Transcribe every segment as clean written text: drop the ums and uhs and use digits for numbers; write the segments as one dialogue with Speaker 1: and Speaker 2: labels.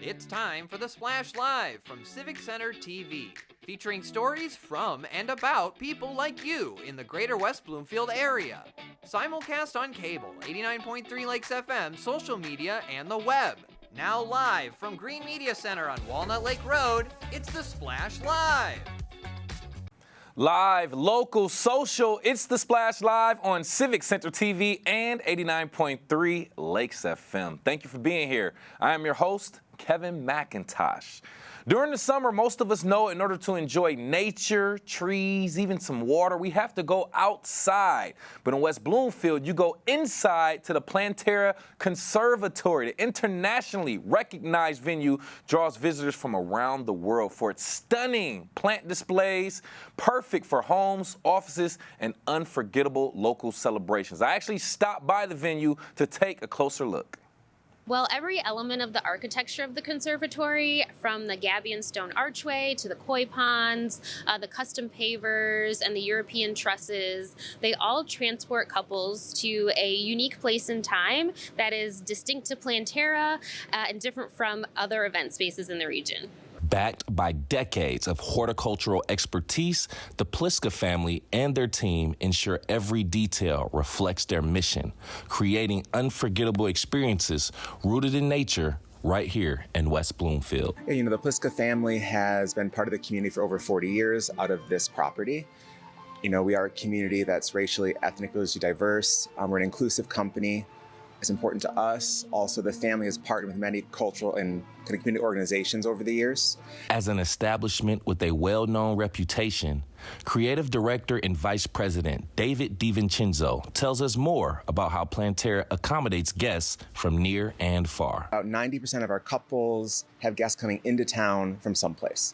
Speaker 1: It's time for the Splash Live from Civic Center TV, featuring stories from and about people like you in the Greater West Bloomfield area. Simulcast on cable, 89.3 Lakes FM, social media, and the web. Now live from Green Media Center on Walnut Lake Road, it's the Splash Live.
Speaker 2: Live, local, social, it's the Splash Live on Civic Center TV and 89.3 Lakes FM. Thank you for being here. I am your host, Kevin McIntosh. During the summer, most of us know in order to enjoy nature, trees, even some water, we have to go outside. But in West Bloomfield, you go inside to the Planterra Conservatory. The internationally recognized venue draws visitors from around the world for its stunning plant displays, perfect for homes, offices, and unforgettable local celebrations. I actually stopped by the venue to take a closer look.
Speaker 3: Well, every element of the architecture of the conservatory, from the gabion stone archway to the koi ponds, the custom pavers, and the European trusses, they all transport couples to a unique place in time that is distinct to Planterra and different from other event spaces in the region.
Speaker 4: Backed by decades of horticultural expertise, the Pliska family and their team ensure every detail reflects their mission, creating unforgettable experiences rooted in nature right here in West Bloomfield.
Speaker 5: You know, the Pliska family has been part of the community for over 40 years out of this property. You know, we are a community that's racially, ethnically diverse. We're an inclusive company. It's important to us. Also, the family has partnered with many cultural and kind of community organizations over the years.
Speaker 4: As an establishment with a well-known reputation, Creative Director and Vice President David DiVincenzo tells us more about how Planterra accommodates guests from near and far.
Speaker 5: About 90% of our couples have guests coming into town from someplace.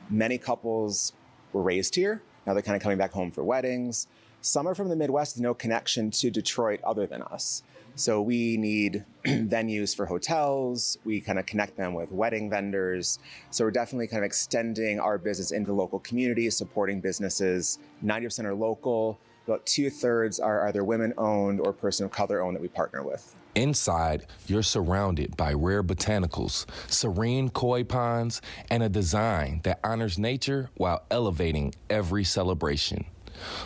Speaker 5: Many couples were raised here. Now they're kind of coming back home for weddings. Some are from the Midwest with no connection to Detroit other than us. So we need venues for hotels. We kind of connect them with wedding vendors. So we're definitely kind of extending our business into local communities, supporting businesses. 90% are local. About 2/3 are either women-owned or person of color-owned that we partner with.
Speaker 4: Inside, you're surrounded by rare botanicals, serene koi ponds, and a design that honors nature while elevating every celebration.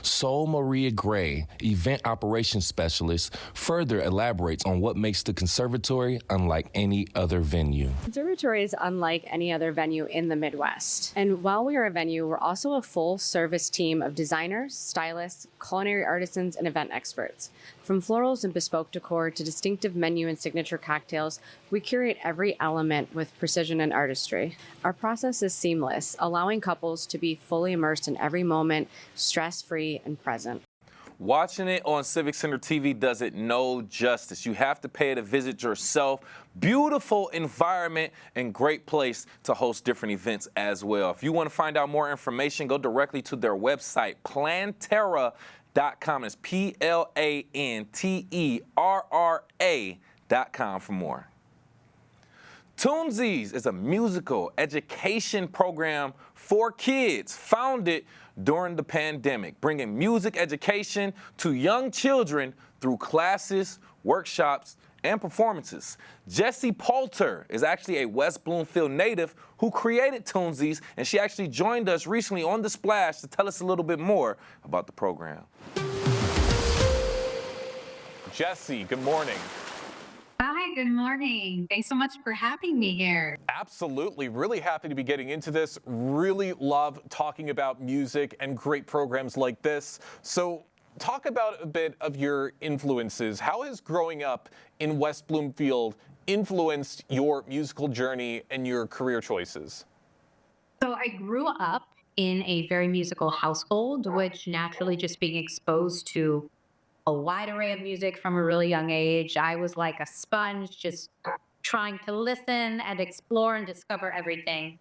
Speaker 4: Sol Maria Gray, event operations specialist, further elaborates on what makes the conservatory unlike any other venue.
Speaker 6: The conservatory is unlike any other venue in the Midwest. And while we are a venue, we're also a full-service team of designers, stylists, culinary artisans, and event experts. From florals and bespoke decor to distinctive menu and signature cocktails, we curate every element with precision and artistry. Our process is seamless, allowing couples to be fully immersed in every moment, stress-free and present.
Speaker 2: Watching it on Civic Center TV does it no justice. You have to pay it a visit yourself. Beautiful environment and great place to host different events as well. If you want to find out more information, go directly to their website, Planterra.com. It's Planterra.com for more. Toonsies is a musical education program for kids founded during the pandemic, bringing music education to young children through classes, workshops, and performances. Jessie Poulter is actually a West Bloomfield native who created Toonsies, and she actually joined us recently on The Splash to tell us a little bit more about the program. Jessie, good morning.
Speaker 7: Hi, good morning. Thanks so much for having me here.
Speaker 8: Absolutely. Really happy to be getting into this. Really love talking about music and great programs like this. So talk about a bit of your influences. How has growing up in West Bloomfield influenced your musical journey and your career choices?
Speaker 7: So I grew up in a very musical household, which naturally just being exposed to a wide array of music from a really young age. I was like a sponge, just trying to listen and explore and discover everything.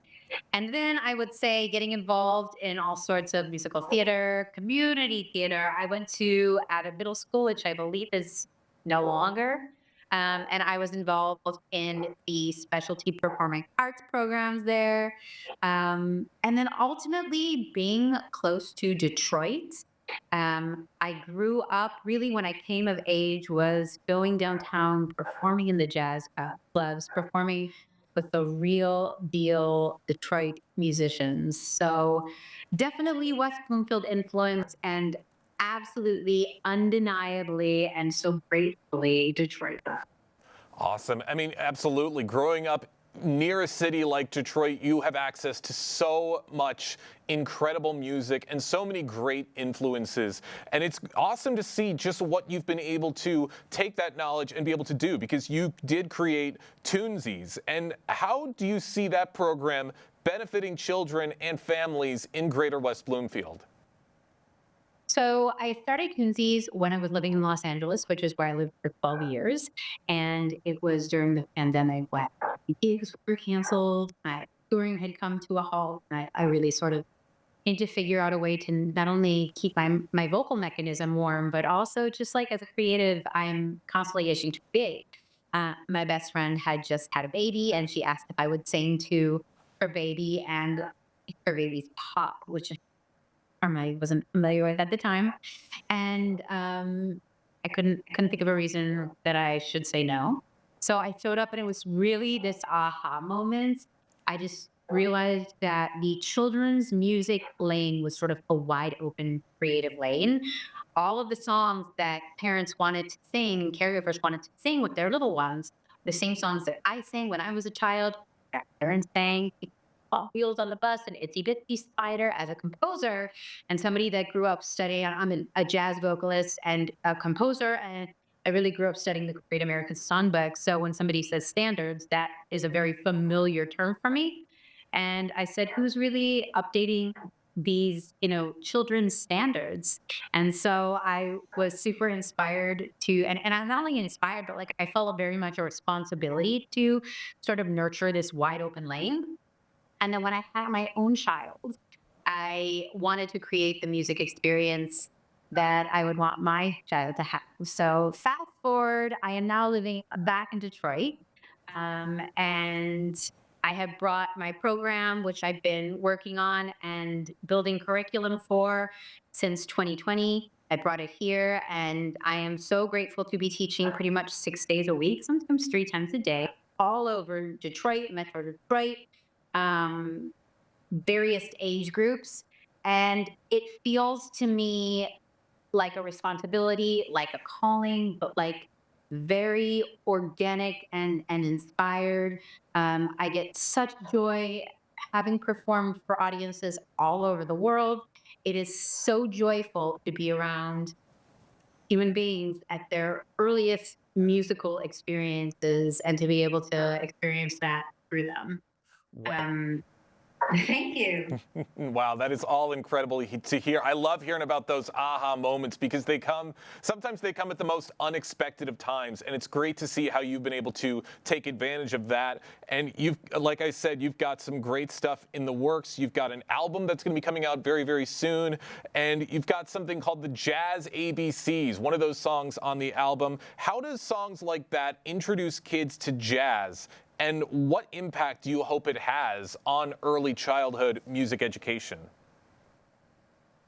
Speaker 7: And then I would say getting involved in all sorts of musical theater, community theater. I went to at a middle school, which I believe is no longer. And I was involved in the specialty performing arts programs there. And then ultimately being close to Detroit. I grew up really when I came of age was going downtown, performing in the jazz clubs, performing with the real deal Detroit musicians. So definitely West Bloomfield influence and absolutely undeniably and so gratefully Detroit.
Speaker 8: Awesome. I mean, absolutely. Growing up near a city like Detroit, you have access to so much incredible music and so many great influences. And it's awesome to see just what you've been able to take that knowledge and be able to do, because you did create Toonsies. And how do you see that program benefiting children and families in Greater West Bloomfield?
Speaker 7: So I started Coonsies when I was living in Los Angeles, which is where I lived for 12 years. And it was during the pandemic when gigs were canceled. My touring had come to a halt. I really sort of need to figure out a way to not only keep my vocal mechanism warm, but also just like as a creative, I'm constantly itching to create. My best friend had just had a baby, and she asked if I would sing to her baby and her baby's pop, which I wasn't familiar with at the time, and I couldn't think of a reason that I should say no. So I showed up, and it was really this aha moment. I just realized that the children's music lane was sort of a wide open creative lane. All of the songs that parents wanted to sing, caregivers wanted to sing with their little ones, the same songs that I sang when I was a child, that parents sang. Wheels on the Bus and Itsy Bitsy Spider as a composer and somebody that grew up studying. A jazz vocalist and a composer, and I really grew up studying the Great American Songbook. So when somebody says standards, that is a very familiar term for me. And I said, who's really updating these, children's standards? And so I was super inspired to, and I'm not only inspired, but like I felt very much a responsibility to sort of nurture this wide open lane. And then when I had my own child, I wanted to create the music experience that I would want my child to have. So fast forward, I am now living back in Detroit. And I have brought my program, which I've been working on and building curriculum for since 2020. I brought it here, and I am so grateful to be teaching pretty much 6 days a week, sometimes 3 times a day, all over Detroit, Metro Detroit, um, various age groups. And it feels to me like a responsibility, like a calling, but like very organic and inspired. I get such joy having performed for audiences all over the world. It is so joyful to be around human beings at their earliest musical experiences and to be able to experience that through them. Um, Thank you.
Speaker 8: Wow, that is all incredible to hear. I love hearing about those aha moments, because sometimes they come at the most unexpected of times. And it's great to see how you've been able to take advantage of that. And like I said, you've got some great stuff in the works. You've got an album that's going to be coming out very, very soon. And you've got something called the Jazz ABCs, one of those songs on the album. How does songs like that introduce kids to jazz? And what impact do you hope it has on early childhood music education?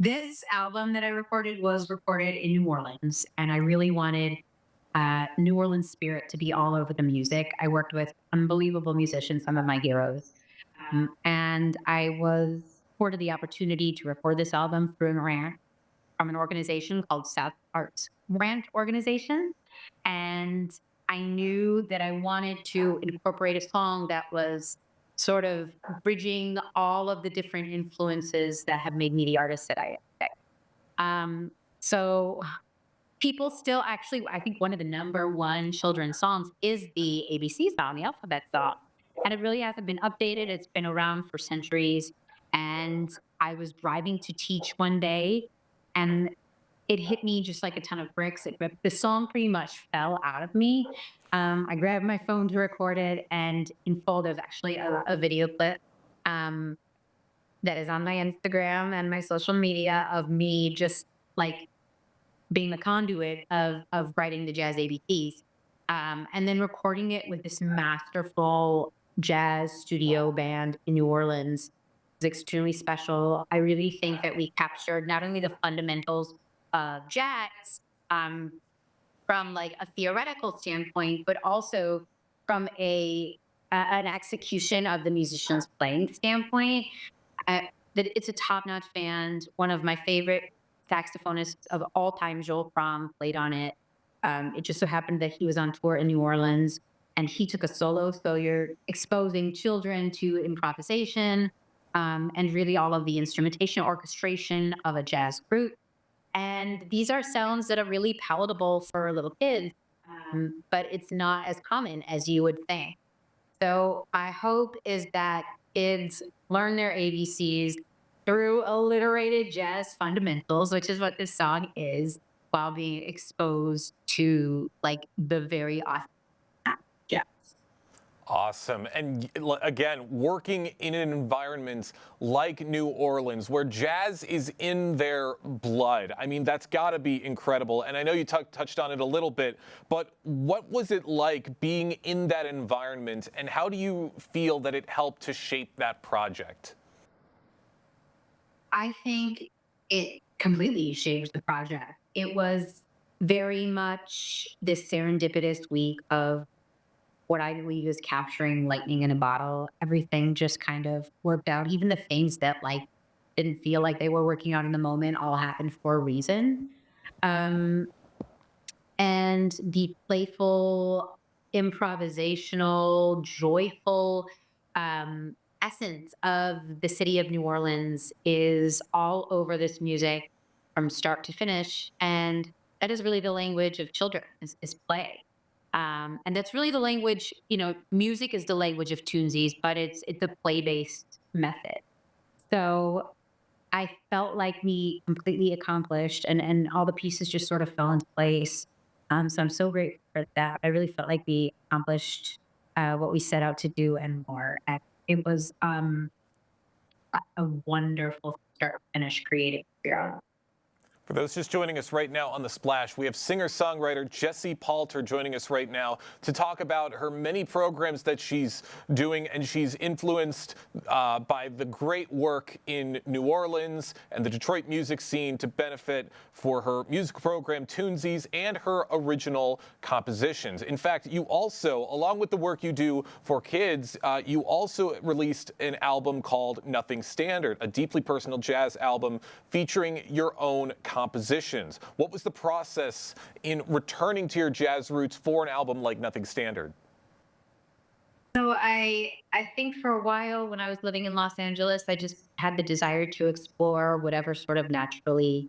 Speaker 7: This album that I recorded was recorded in New Orleans, and I really wanted New Orleans spirit to be all over the music. I worked with unbelievable musicians, some of my heroes, and I was afforded the opportunity to record this album through a grant from an organization called South Arts Grant Organization. And I knew that I wanted to incorporate a song that was sort of bridging all of the different influences that have made me the artist that I am. So people still actually, I think one of the number one children's songs is the ABC song, the alphabet song. And it really hasn't been updated. It's been around for centuries. And I was driving to teach one day, and it hit me just like a ton of bricks. The song pretty much fell out of me. I grabbed my phone to record it, and in full, there's actually a video clip um, that is on my Instagram and my social media of me just like being the conduit of writing the Jazz ABCs, and then recording it with this masterful jazz studio band in New Orleans is extremely special. I really think that we captured not only the fundamentals of jazz, from like a theoretical standpoint, but also from a an execution of the musician's playing standpoint. Uh, that it's a top-notch band. One of my favorite saxophonists of all time, Joel Fromm, played on it. It just so happened that he was on tour in New Orleans and he took a solo. So you're exposing children to improvisation and really all of the instrumentation, orchestration of a jazz group. And these are sounds that are really palatable for little kids, but it's not as common as you would think. So my hope is that kids learn their ABCs through alliterated jazz fundamentals, which is what this song is, while being exposed to like the very authentic jazz.
Speaker 8: Awesome. And again, working in an environment like New Orleans where jazz is in their blood. I mean, that's got to be incredible. And I know you touched on it a little bit, but what was it like being in that environment and how do you feel that it helped to shape that project?
Speaker 7: I think it completely shaped the project. It was very much this serendipitous week of what I believe is capturing lightning in a bottle. Everything just kind of worked out. Even the things that like didn't feel like they were working out in the moment all happened for a reason. Um, and the playful, improvisational, joyful essence of the city of New Orleans is all over this music from start to finish. And that is really the language of children is play. And that's really the language, music is the language of tunesies, but it's a play-based method. So I felt like we completely accomplished and all the pieces just sort of fell into place. So I'm so grateful for that. I really felt like we accomplished what we set out to do and more. And it was a wonderful start finish creative experience.
Speaker 8: For those just joining us right now on The Splash, we have singer-songwriter Jessie Palter joining us right now to talk about her many programs that she's doing, and she's influenced by the great work in New Orleans and the Detroit music scene to benefit for her music program Tunesies and her original compositions. In fact, you also, along with the work you do for kids, you also released an album called Nothing Standard, a deeply personal jazz album featuring your own compositions. What was the process in returning to your jazz roots for an album like Nothing Standard?
Speaker 7: So I think for a while when I was living in Los Angeles, I just had the desire to explore whatever sort of naturally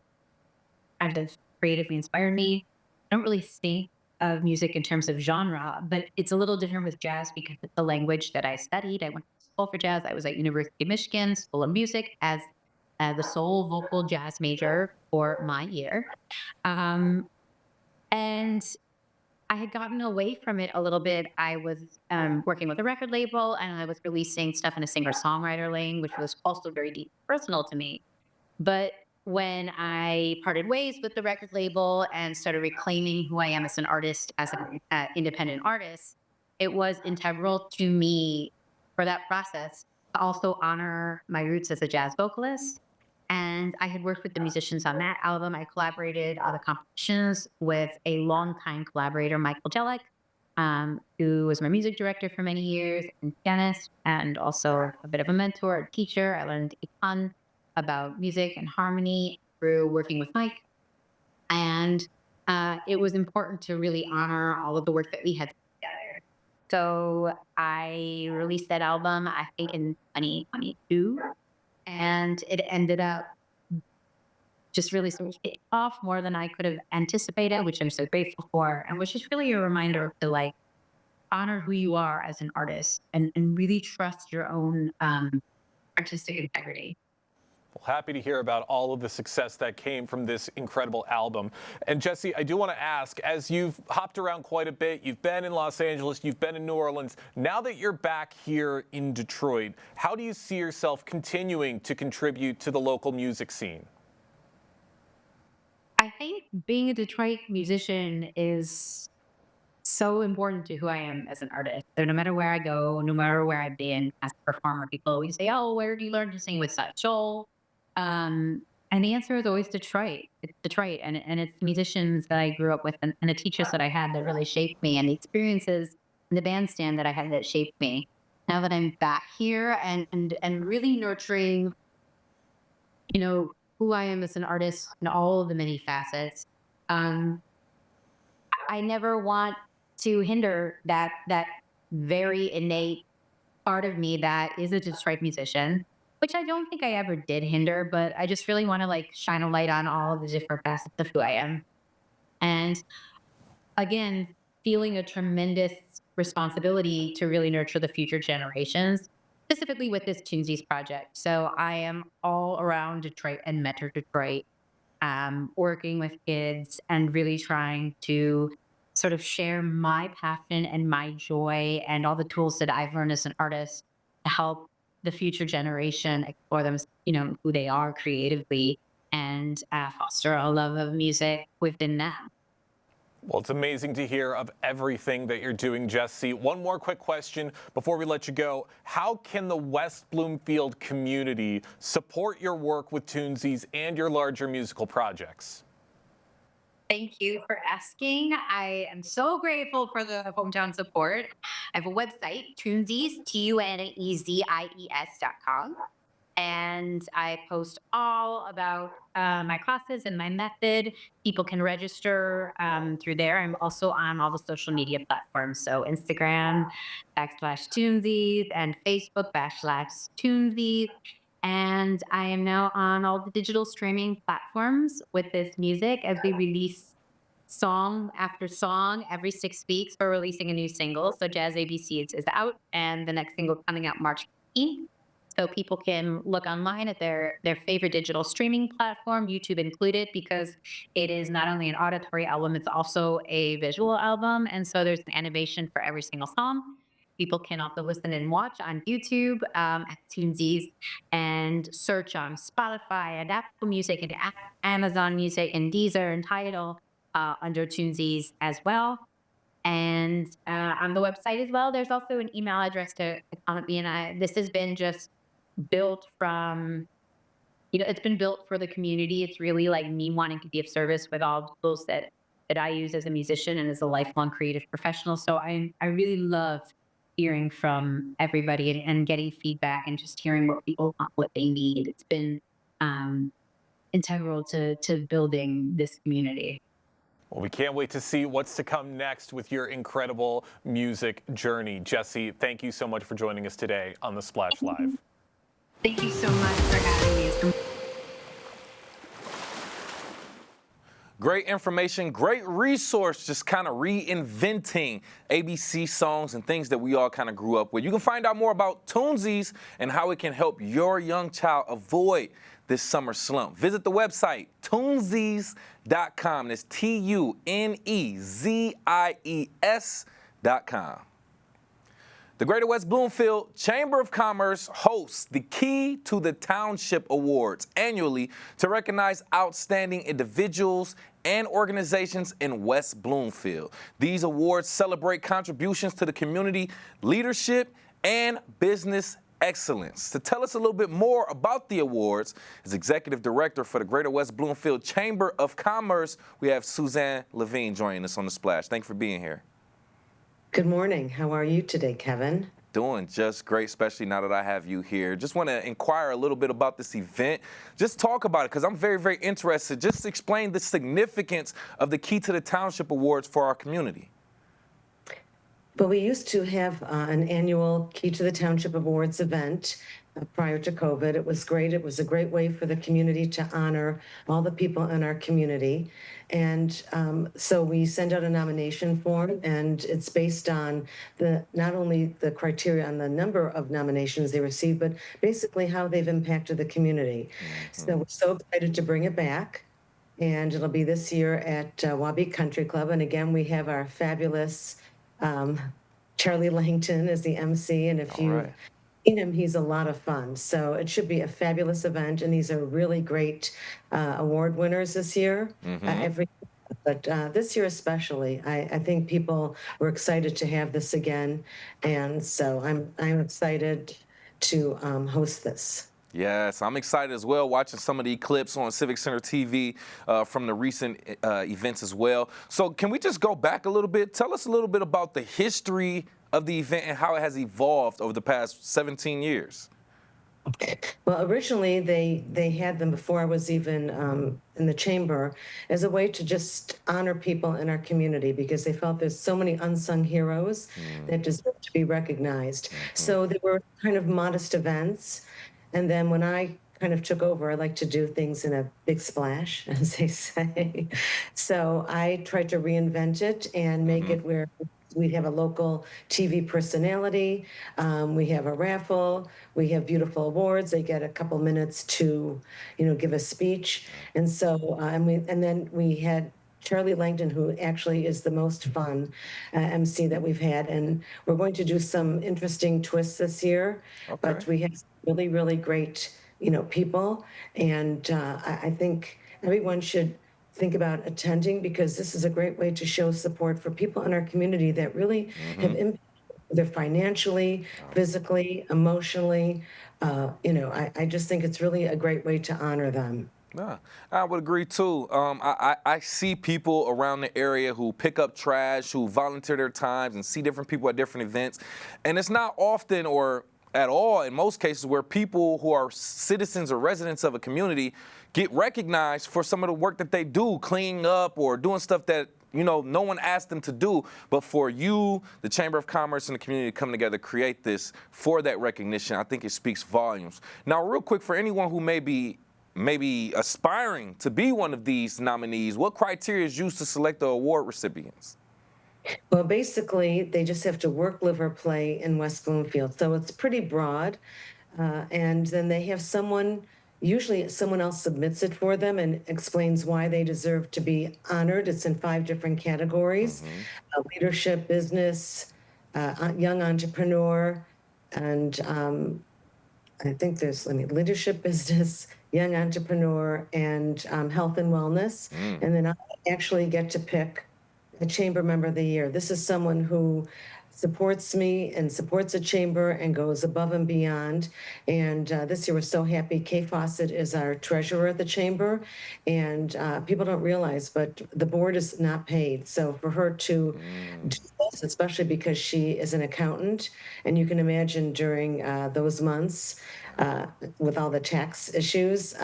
Speaker 7: kind of creatively inspired me. I don't really think of music in terms of genre, but it's a little different with jazz because it's the language that I studied. I went to school for jazz. I was at University of Michigan School of Music as the sole vocal jazz major for my year. Um, and I had gotten away from it a little bit. I was working with a record label and I was releasing stuff in a singer songwriter lane, which was also very deep personal to me. But when I parted ways with the record label and started reclaiming who I am as an artist, as an independent artist, it was integral to me for that process to also honor my roots as a jazz vocalist. And I had worked with the musicians on that album. I collaborated on the compositions with a longtime collaborator, Michael Jellick, who was my music director for many years and pianist, and also a bit of a mentor, a teacher. I learned a ton about music and harmony through working with Mike. And it was important to really honor all of the work that we had together. So I released that album, I think, in 2022. And it ended up just really sort of hitting off more than I could have anticipated, which I'm so grateful for. And was just really a reminder to like honor who you are as an artist and really trust your own artistic integrity.
Speaker 8: Well, happy to hear about all of the success that came from this incredible album. And Jessie, I do want to ask, as you've hopped around quite a bit, you've been in Los Angeles, you've been in New Orleans, now that you're back here in Detroit, how do you see yourself continuing to contribute to the local music scene?
Speaker 7: I think being a Detroit musician is so important to who I am as an artist. So no matter where I go, no matter where I've been as a performer, people always say, "Oh, where do you learn to sing with such soul?" And the answer is always Detroit. It's Detroit, and it's musicians that I grew up with, and the teachers that I had that really shaped me, and the experiences in the bandstand that I had that shaped me. now that I'm back here and really nurturing, who I am as an artist and all of the many facets. Um, I never want to hinder that very innate part of me that is a Detroit musician, which I don't think I ever did hinder, but I just really want to like shine a light on all of the different facets of who I am. And again, feeling a tremendous responsibility to really nurture the future generations, specifically with this Tunesies project. So I am all around Detroit and Metro Detroit, working with kids and really trying to sort of share my passion and my joy and all the tools that I've learned as an artist to help the future generation explore them, who they are creatively and foster a love of music within them.
Speaker 8: Well, it's amazing to hear of everything that you're doing, Jessie. One more quick question before we let you go. How can the West Bloomfield community support your work with Tunesies and your larger musical projects?
Speaker 7: Thank you for asking. I am so grateful for the hometown support. I have a website, Tunesies, TUNEZIES.com. And I post all about my classes and my method. People can register through there. I'm also on all the social media platforms. So Instagram /Tunesies and Facebook /Tunesies. And I am now on all the digital streaming platforms with this music as we release song after song every 6 weeks. We're releasing a new single. So Jazz ABC is out, and the next single coming out March 15th. So people can look online at their favorite digital streaming platform, YouTube included, because it is not only an auditory album, it's also a visual album. And so there's an animation for every single song. People can also listen and watch on YouTube at Tunesies and search on Spotify and Apple Music and Amazon Music and Deezer and Tidal under Tunesies as well. And on the website as well, there's also an email address to contact me. And this has been just built from, it's been built for the community. It's really like me wanting to be of service with all the tools that I use as a musician and as a lifelong creative professional. So I really love hearing from everybody and getting feedback and just hearing what people want, what they need. It's been integral to building this community.
Speaker 8: Well, we can't wait to see what's to come next with your incredible music journey. Jessie, thank you so much for joining us today on The Splash Live.
Speaker 7: Thank you so much for having me.
Speaker 2: Great information, great resource, just kind of reinventing ABC songs and things that we all kind of grew up with. You can find out more about Tunesies and how it can help your young child avoid this summer slump. Visit the website, tunesies.com. That's TUNEZIES.com. The Greater West Bloomfield Chamber of Commerce hosts the Key to the Township Awards annually to recognize outstanding individuals and organizations in West Bloomfield. These awards celebrate contributions to the community, leadership, and business excellence. To tell us a little bit more about the awards is Executive Director for the Greater West Bloomfield Chamber of Commerce. We have Suzanne Levine joining us on The Splash. Thank you for being here.
Speaker 9: Good morning. How are you today, Kevin?
Speaker 2: Doing just great, especially now that I have you here. Just want to inquire a little bit about this event. Just talk about it, because I'm very, very interested. Just explain the significance of the Key to the Township Awards for our community.
Speaker 9: Well, we used to have an annual Key to the Township Awards event prior to COVID. It was great. It was a great way for the community to honor all the people in our community. And so we send out a nomination form, and it's based on not only the criteria on the number of nominations they received, but basically how they've impacted the community. So we're so excited to bring it back. And it'll be this year at Wabi Country Club. And again, we have our fabulous Charlie Langton as the MC. And if you've seen him, he's a lot of fun. So it should be a fabulous event. And these are really great award winners this year. But this year especially, I think people were excited to have this again. And so I'm excited to host this.
Speaker 2: Yes, I'm excited as well, watching some of the clips on Civic Center TV from the recent events as well. So can we just go back a little bit? Tell us a little bit about the history of the event and how it has evolved over the past 17 years?
Speaker 9: Well, originally they had them before I was even in the chamber as a way to just honor people in our community because they felt there's so many unsung heroes that deserve to be recognized. So they were kind of modest events. And then when I kind of took over, I like to do things in a big splash, as they say. So I tried to reinvent it and make it where we have a local TV personality. We have a raffle. We have beautiful awards. They get a couple minutes to, give a speech. And so, and then we had Charlie Langdon, who actually is the most fun MC that we've had. And we're going to do some interesting twists this year. But
Speaker 2: Okay.
Speaker 9: we have really, really great, people. And I think everyone should think about attending because this is a great way to show support for people in our community that really have impact, either financially, physically, emotionally. I just think it's really a great way to honor them.
Speaker 2: Yeah, I would agree too. I see people around the area who pick up trash, who volunteer their times and see different people at different events. And it's not often or at all in most cases where people who are citizens or residents of a community get recognized for some of the work that they do, cleaning up or doing stuff that no one asked them to do. But for you, the Chamber of Commerce and the community to come together, create this for that recognition, I think it speaks volumes. Now, real quick, for anyone who may be aspiring to be one of these nominees, what criteria is used to select the award recipients?
Speaker 9: Well, basically, they just have to work, live, or play in West Bloomfield. So it's pretty broad. And then they have usually someone else submits it for them and explains why they deserve to be honored. It's in 5 different categories: leadership, business, young entrepreneur, and I think there's leadership, business, young entrepreneur, and health and wellness. And then I actually get to pick a chamber member of the year. This is someone who supports me and supports the chamber and goes above and beyond. And this year we're so happy. Kay Fawcett is our treasurer at the chamber. And people don't realize, but the board is not paid. So for her to do this, especially because she is an accountant, and you can imagine during those months, with all the tax issues,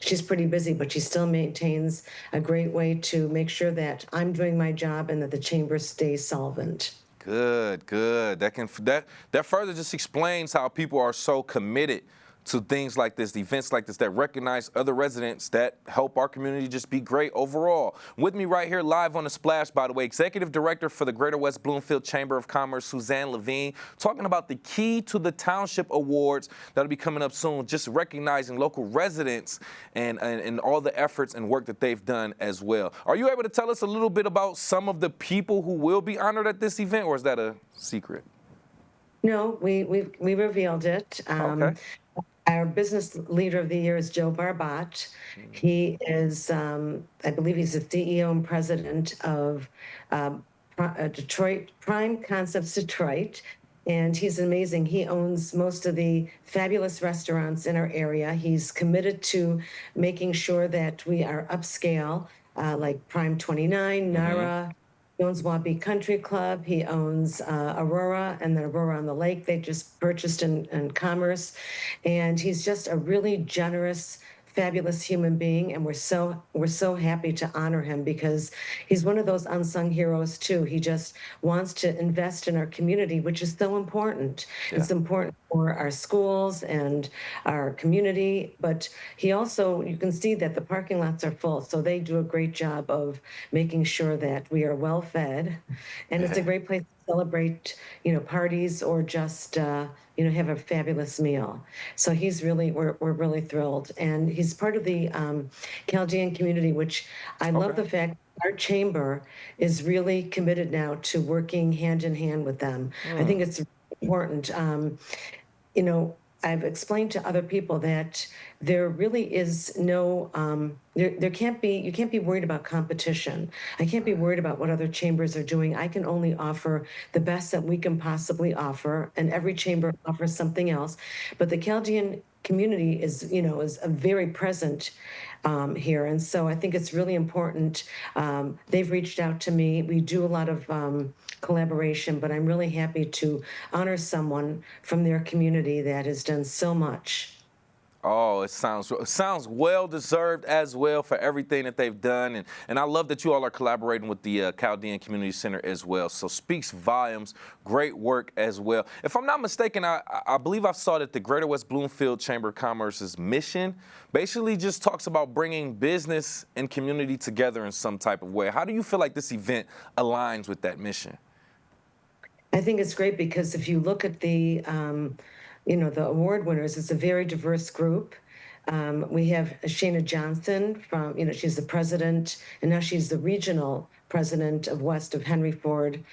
Speaker 9: she's pretty busy, but she still maintains a great way to make sure that I'm doing my job and that the chamber stays solvent.
Speaker 2: Good, good. That further just explains how people are so committed to things like this, events like this that recognize other residents that help our community just be great overall. With me right here live on The Splash, by the way, Executive Director for the Greater West Bloomfield Chamber of Commerce, Suzanne Levine, talking about the Key to the Township Awards that'll be coming up soon, just recognizing local residents and all the efforts and work that they've done as well. Are you able to tell us a little bit about some of the people who will be honored at this event, or is that a secret?
Speaker 9: No, we revealed it.
Speaker 2: Okay.
Speaker 9: Our business leader of the year is Joe Barbat. He is, I believe he's the CEO and president of Detroit, Prime Concepts Detroit. And he's amazing. He owns most of the fabulous restaurants in our area. He's committed to making sure that we are upscale, like Prime 29, Nara. He owns Wabi Country Club. He owns Aurora and then Aurora on the Lake. They just purchased in Commerce. And he's just a really generous, fabulous human being. And we're so happy to honor him because he's one of those unsung heroes too. He just wants to invest in our community, which is so important. Yeah. It's important for our schools and our community, but he also, you can see that the parking lots are full. So they do a great job of making sure that we are well fed. And it's a great place to celebrate, parties or just, have a fabulous meal. So we're really thrilled. And he's part of the Chaldean community, which I love the fact our chamber is really committed now to working hand in hand with them. I think it's important. I've explained to other people that there really is no, you can't be worried about competition. I can't be worried about what other chambers are doing. I can only offer the best that we can possibly offer, and every chamber offers something else. But the Chaldean community is very present here. And so I think it's really important. They've reached out to me. We do a lot of collaboration, but I'm really happy to honor someone from their community that has done so much.
Speaker 2: Oh, it sounds well deserved as well for everything that they've done, and I love that you all are collaborating with the Chaldean Community Center as well. So speaks volumes. Great work as well. If I'm not mistaken, I believe I saw that the Greater West Bloomfield Chamber of Commerce's mission basically just talks about bringing business and community together in some type of way. How do you feel like this event aligns with that mission?
Speaker 9: I think it's great because if you look at the the award winners, it's a very diverse group. We have Shana Johnson from, she's the president, and now she's the regional president of West of Henry Ford,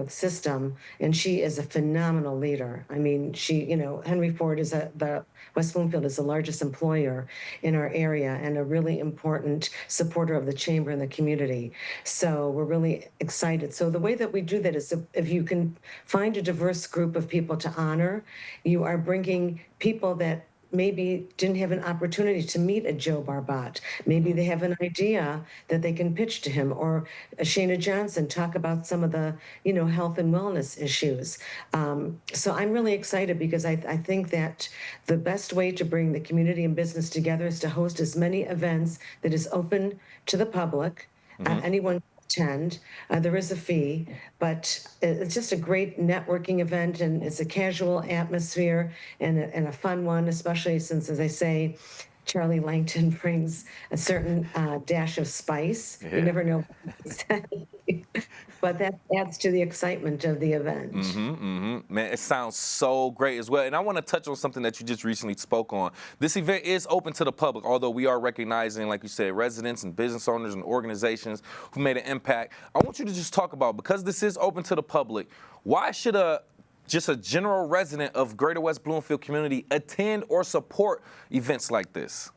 Speaker 9: system, and she is a phenomenal leader. I mean, Henry Ford is the West Bloomfield is the largest employer in our area and a really important supporter of the chamber and the community. So we're really excited. So the way that we do that is if you can find a diverse group of people to honor, you are bringing people that maybe didn't have an opportunity to meet a Joe Barbat. Maybe they have an idea that they can pitch to him, or Shana Johnson talk about some of the, health and wellness issues. So I'm really excited because I think that the best way to bring the community and business together is to host as many events that is open to the public. Anyone attend. There is a fee, but it's just a great networking event, and it's a casual atmosphere and a fun one, especially since, as I say, Charlie Langton brings a certain dash of spice. You never know. But that adds to the excitement of the event.
Speaker 2: Man, it sounds so great as well. And I want to touch on something that you just recently spoke on. This event is open to the public, although we are recognizing, like you said, residents and business owners and organizations who made an impact. I want you to just talk about, because this is open to the public, why should just a general resident of Greater West Bloomfield community attend or support events like this?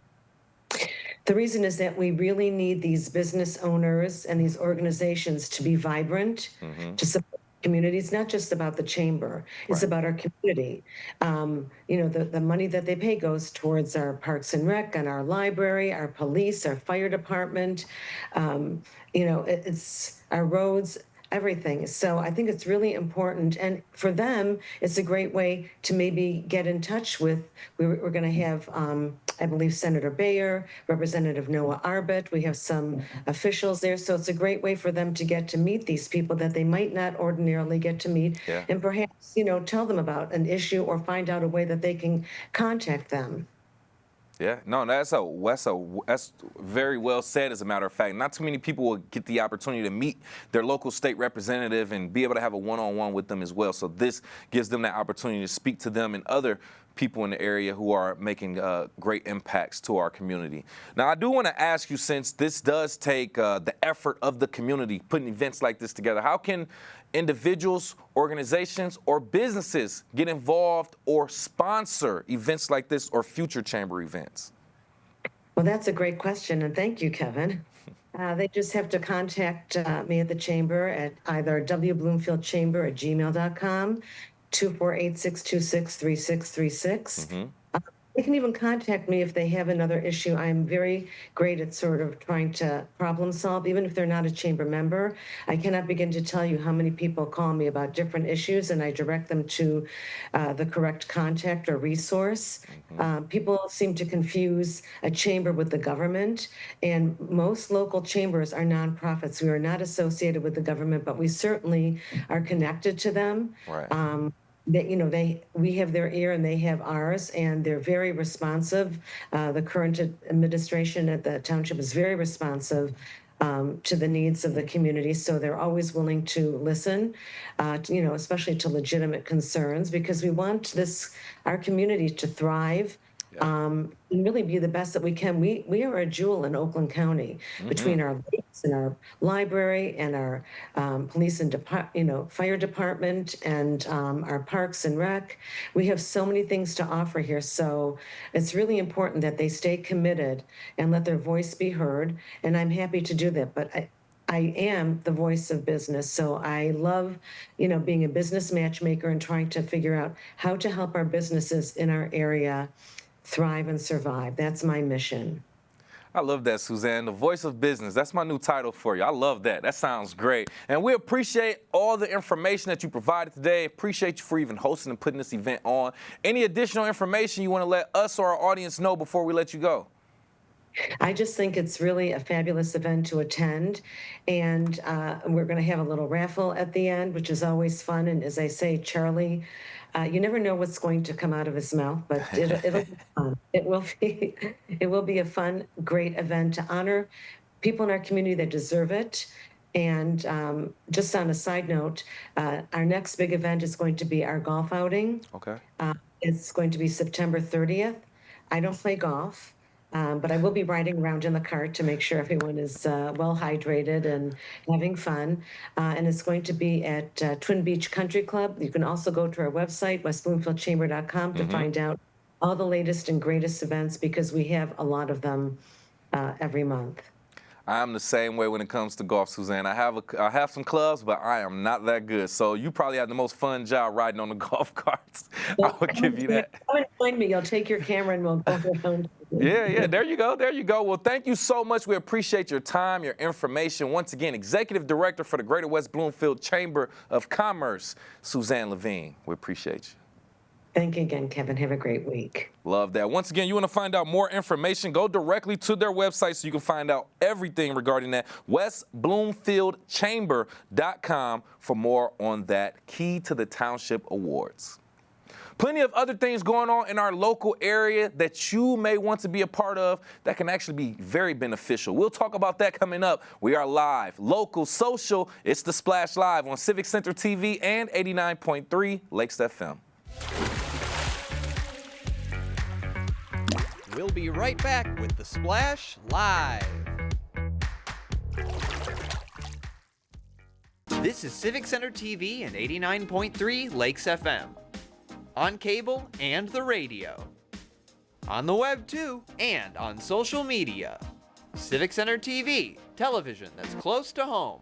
Speaker 9: The reason is that we really need these business owners and these organizations to be vibrant, to support community. It's not just about the chamber. It's about our community. The money that they pay goes towards our Parks and Rec and our library, our police, our fire department. It's our roads, everything. So I think it's really important. And for them, it's a great way to maybe get in touch with, we're going to have, I believe, Senator Bayer, Representative Noah Arbit. We have some officials there. So it's a great way for them to get to meet these people that they might not ordinarily get to meet. And perhaps, tell them about an issue or find out a way that they can contact them.
Speaker 2: Yeah, no, that's very well said, as a matter of fact. Not too many people will get the opportunity to meet their local state representative and be able to have a one-on-one with them as well. So this gives them that opportunity to speak to them and other people in the area who are making great impacts to our community. Now, I do want to ask you, since this does take the effort of the community putting events like this together, how can individuals, organizations, or businesses get involved or sponsor events like this or future chamber events?
Speaker 9: Well, that's a great question, and thank you, Kevin. They just have to contact me at the chamber at either wbloomfieldchamber@gmail.com, 248-626-3636. They can even contact me if they have another issue. I'm very great at sort of trying to problem solve, even if they're not a chamber member. I cannot begin to tell you how many people call me about different issues, and I direct them to the correct contact or resource. People seem to confuse a chamber with the government, and most local chambers are nonprofits. We are not associated with the government, but we certainly are connected to them. We have their ear and they have ours, and they're very responsive. The current administration at the township is very responsive to the needs of the community. So they're always willing to listen, especially to legitimate concerns, because we want our community to thrive. And really be the best that we can. We are a jewel in Oakland County between our lakes and our library and our police and fire department and our parks and rec. We have so many things to offer here. So it's really important that they stay committed and let their voice be heard. And I'm happy to do that. But I am the voice of business. So I love, being a business matchmaker and trying to figure out how to help our businesses in our area thrive and survive. That's my mission.
Speaker 2: I love that, Suzanne. The voice of business. That's my new title for you. I love that. That sounds great. And we appreciate all the information that you provided today. Appreciate you for even hosting and putting this event on. Any additional information you want to let us or our audience know before we let you go?
Speaker 9: I just think it's really a fabulous event to attend. And we're going to have a little raffle at the end, which is always fun. And as I say, Charlie, you never know what's going to come out of his mouth, but it'll be fun. It will be a fun, great event to honor people in our community that deserve it. And just on a side note, our next big event is going to be our golf outing.
Speaker 2: Okay.
Speaker 9: It's going to be September 30th. I don't play golf. But I will be riding around in the cart to make sure everyone is well hydrated and having fun. And it's going to be at Twin Beach Country Club. You can also go to our website, westbloomfieldchamber.com, to find out all the latest and greatest events, because we have a lot of them every month.
Speaker 2: I'm the same way when it comes to golf, Suzanne. I have some clubs, but I am not that good. So you probably have the most fun job riding on the golf carts. I would give you that.
Speaker 9: Come and join me. You'll take your camera and we'll go around.
Speaker 2: Yeah, there you go. There you go. Well, thank you so much. We appreciate your time, your information. Once again, Executive Director for the Greater West Bloomfield Chamber of Commerce, Suzanne Levine. We appreciate you.
Speaker 9: Thank you again, Kevin. Have a great week.
Speaker 2: Love that. Once again, you want to find out more information, go directly to their website so you can find out everything regarding that. westbloomfieldchamber.com for more on that Key to the Township Awards. Plenty of other things going on in our local area that you may want to be a part of that can actually be very beneficial. We'll talk about that coming up. We are live, local, social. It's The Splash Live on Civic Center TV and 89.3 Lakes FM.
Speaker 1: We'll be right back with The Splash Live. This is Civic Center TV and 89.3 Lakes FM. On cable and the radio. On the web too, and on social media. Civic Center TV, television that's close to home.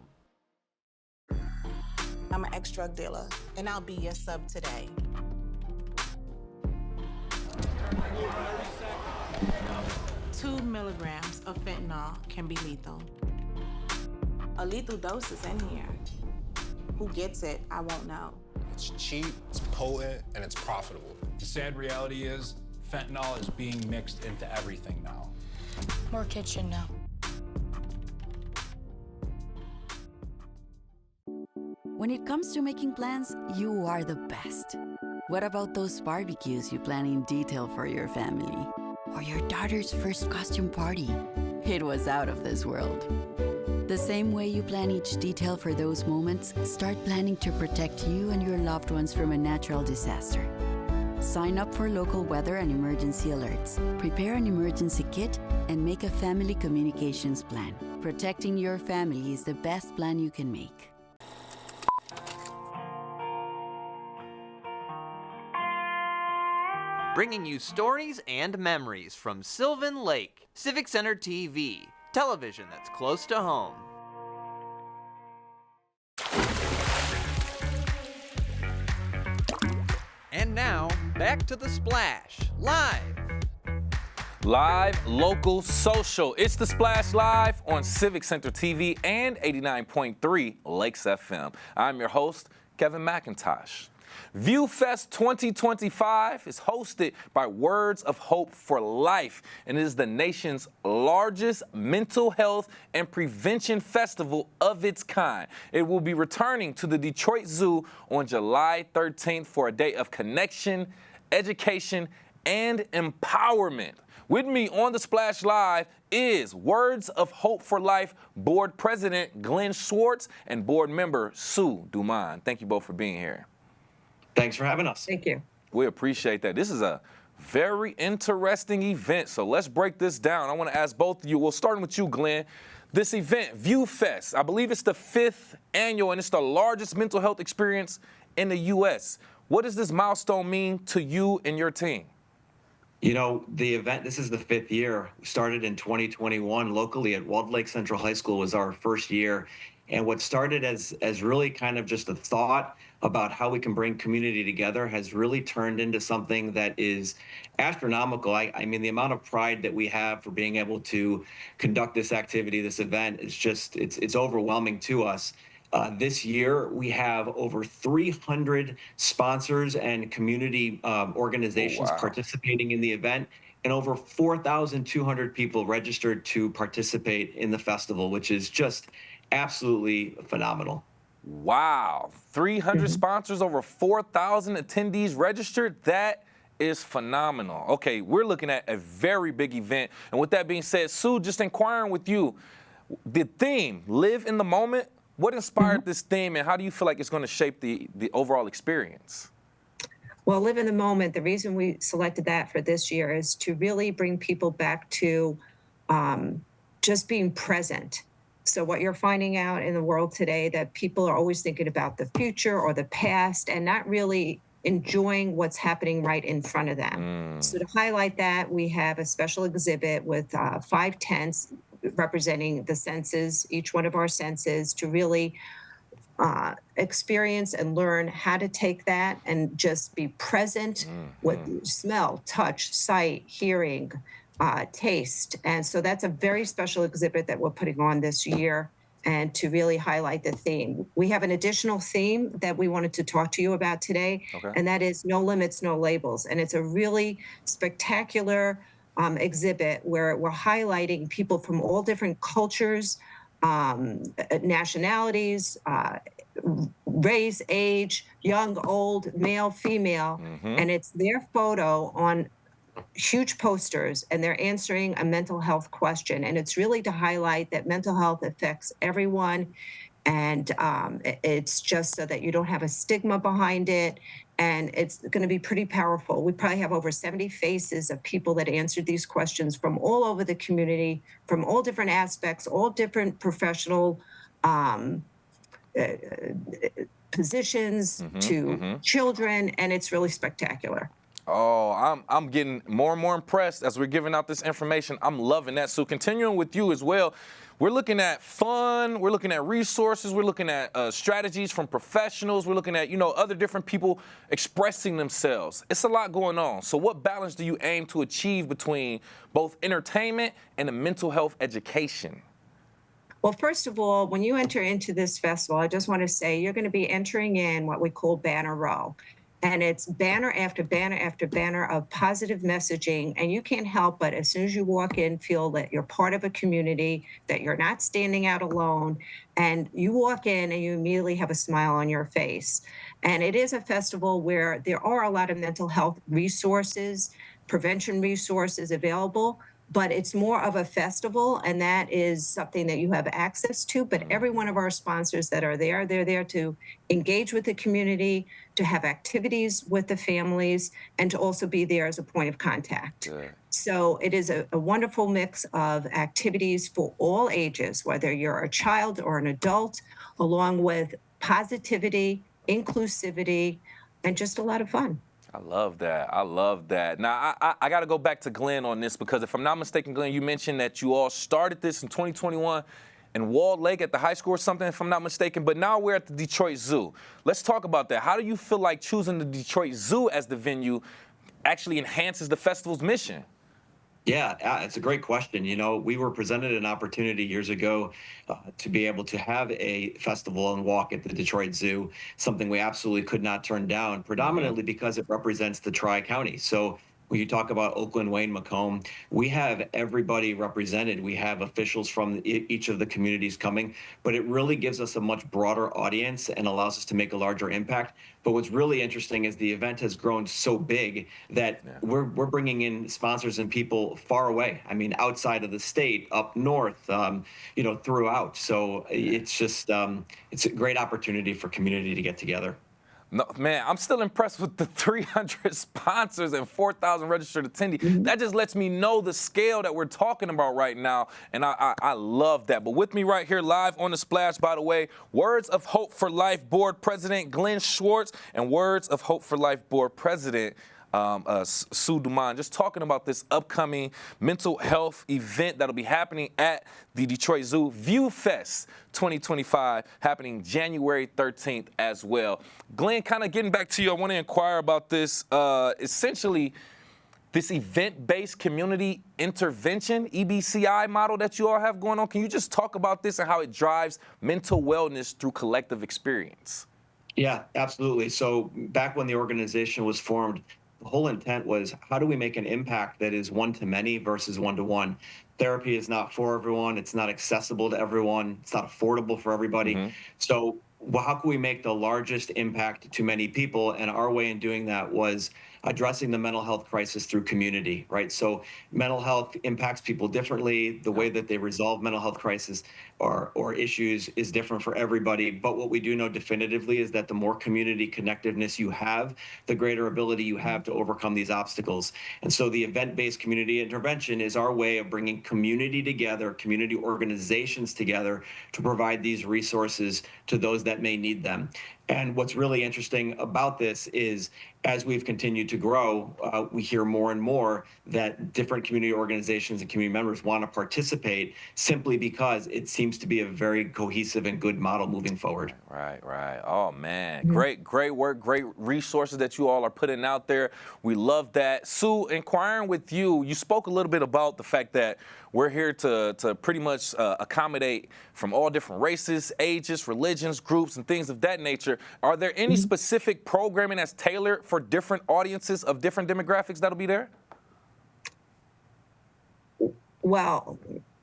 Speaker 10: I'm an ex-drug dealer, and I'll be your sub today. Two milligrams of fentanyl can be lethal. A lethal dose is in here. Who gets it, I won't know.
Speaker 11: It's cheap, it's potent, and it's profitable.
Speaker 12: The sad reality is, fentanyl is being mixed into everything now.
Speaker 13: More kitchen now.
Speaker 14: When it comes to making plans, you are the best. What about those barbecues you plan in detail for your family? Or your daughter's first costume party? It was out of this world. The same way you plan each detail for those moments, start planning to protect you and your loved ones from a natural disaster. Sign up for local weather and emergency alerts. Prepare an emergency kit and make a family communications plan. Protecting your family is the best plan you can make.
Speaker 1: Bringing you stories and memories from Sylvan Lake. Civic Center TV, television that's close to home. And now, back to The Splash, live.
Speaker 2: Live, local, social. It's The Splash Live on Civic Center TV and 89.3 Lakes FM. I'm your host, Kevin McIntosh. ViewFest 2025 is hosted by Words of Hope for Life, and it is the nation's largest mental health and prevention festival of its kind. It will be returning to the Detroit Zoo on July 13th for a day of connection, education, and empowerment. With me on The Splash Live is Words of Hope for Life Board President Glenn Schwartz and Board Member Sue Dumond. Thank you both for being here.
Speaker 15: Thanks for having us.
Speaker 9: Thank you.
Speaker 2: We appreciate that. This is a very interesting event, so let's break this down. I want to ask both of you, well, starting with you, Glenn. This event, ViewFest, I believe it's the 5th annual, and it's the largest mental health experience in the U.S. What does this milestone mean to you and your team?
Speaker 15: You know, the event, this is the 5th year. We started in 2021 locally at Walled Lake Central High School was our first year. And what started as really kind of just a thought about how we can bring community together has really turned into something that is astronomical. I mean, the amount of pride that we have for being able to conduct this activity, this event, is just, it's overwhelming to us. This year, we have over 300 sponsors and community organizations participating in the event, and over 4,200 people registered to participate in the festival, which is just absolutely phenomenal.
Speaker 2: Wow, 300 sponsors, over 4,000 attendees registered. That is phenomenal. Okay, we're looking at a very big event. And with that being said, Sue, just inquiring with you, the theme, Live in the Moment, what inspired this theme, and how do you feel like it's going to shape the overall experience?
Speaker 16: Well, Live in the Moment, the reason we selected that for this year is to really bring people back to just being present. So what you're finding out in the world today, that people are always thinking about the future or the past and not really enjoying what's happening right in front of them. So to highlight that, we have a special exhibit with 5 tents representing the senses, each one of our senses, to really experience and learn how to take that and just be present with smell, touch, sight, hearing, taste. And so that's a very special exhibit that we're putting on this year, and to really highlight the theme. We have an additional theme that we wanted to talk to you about today, and that is No Limits, No Labels. And it's a really spectacular exhibit where we're highlighting people from all different cultures, nationalities, race, age, young, old, male, female, and it's their photo on huge posters, and they're answering a mental health question. And it's really to highlight that mental health affects everyone, and it's just so that you don't have a stigma behind it. And it's going to be pretty powerful. We probably have over 70 faces of people that answered these questions from all over the community, from all different aspects, all different professional positions to children, and it's really spectacular.
Speaker 2: Oh, I'm getting more and more impressed as we're giving out this information. I'm loving that. So continuing with you as well, we're looking at fun, we're looking at resources, we're looking at strategies from professionals, we're looking at, other different people expressing themselves. It's a lot going on. So what balance do you aim to achieve between both entertainment and the mental health education?
Speaker 16: Well, first of all, when you enter into this festival, I just want to say you're going to be entering in what we call Banner Row. And it's banner after banner after banner of positive messaging. And you can't help but, as soon as you walk in, feel that you're part of a community, that you're not standing out alone. And you walk in and you immediately have a smile on your face. And it is a festival where there are a lot of mental health resources, prevention resources available, but it's more of a festival, and that is something that you have access to. But every one of our sponsors that are there, they're there to engage with the community, to have activities with the families, and to also be there as a point of contact. So it is a wonderful mix of activities for all ages, whether you're a child or an adult, along with positivity, inclusivity, and just a lot of fun.
Speaker 2: I love that. I love that. Now, I got to go back to Glenn on this, because if I'm not mistaken, Glenn, you mentioned that you all started this in 2021 in Walled Lake at the high school or something, if I'm not mistaken, but now we're at the Detroit Zoo. Let's talk about that. How do you feel like choosing the Detroit Zoo as the venue actually enhances the festival's mission?
Speaker 15: Yeah, it's a great question. We were presented an opportunity years ago to be able to have a festival and walk at the Detroit Zoo, something we absolutely could not turn down, predominantly because it represents the Tri-County. So when you talk about Oakland, Wayne, Macomb, we have everybody represented. We have officials from each of the communities coming, but it really gives us a much broader audience and allows us to make a larger impact. But what's really interesting is the event has grown so big that we're bringing in sponsors and people far away. I mean, outside of the state, up north, throughout. So it's just, it's a great opportunity for community to get together.
Speaker 2: No, man, I'm still impressed with the 300 sponsors and 4,000 registered attendees. That just lets me know the scale that we're talking about right now, and I love that. But with me right here live on The Splash, by the way, Words of Hope for Life Board President Glenn Schwartz and Words of Hope for Life Board President Sue Dumont, just talking about this upcoming mental health event that'll be happening at the Detroit Zoo, View Fest 2025, happening January 13th as well. Glenn, kind of getting back to you, I want to inquire about this. Essentially, this event-based community intervention, EBCI model that you all have going on. Can you just talk about this and how it drives mental wellness through collective experience?
Speaker 15: Yeah, absolutely. So back when the organization was formed, the whole intent was, how do we make an impact that is one-to-many versus one-to-one? Therapy is not for everyone. It's not accessible to everyone. It's not affordable for everybody. So how can we make the largest impact to many people? And our way in doing that was addressing the mental health crisis through community, right? So mental health impacts people differently. The way that they resolve mental health crisis or issues is different for everybody. But what we do know definitively is that the more community connectiveness you have, the greater ability you have to overcome these obstacles. And so the event-based community intervention is our way of bringing community together, community organizations together to provide these resources to those that may need them. And what's really interesting about this is, as we've continued to grow, we hear more and more that different community organizations and community members want to participate simply because it seems to be a very cohesive and good model moving forward.
Speaker 2: Right. Oh, man. Great work, great resources that you all are putting out there. We love that. Sue, inquiring with you, you spoke a little bit about the fact that we're here to pretty much accommodate from all different races, ages, religions, groups, and things of that nature. Are there any specific programming that's tailored for different audiences of different demographics that'll be there?
Speaker 16: Well,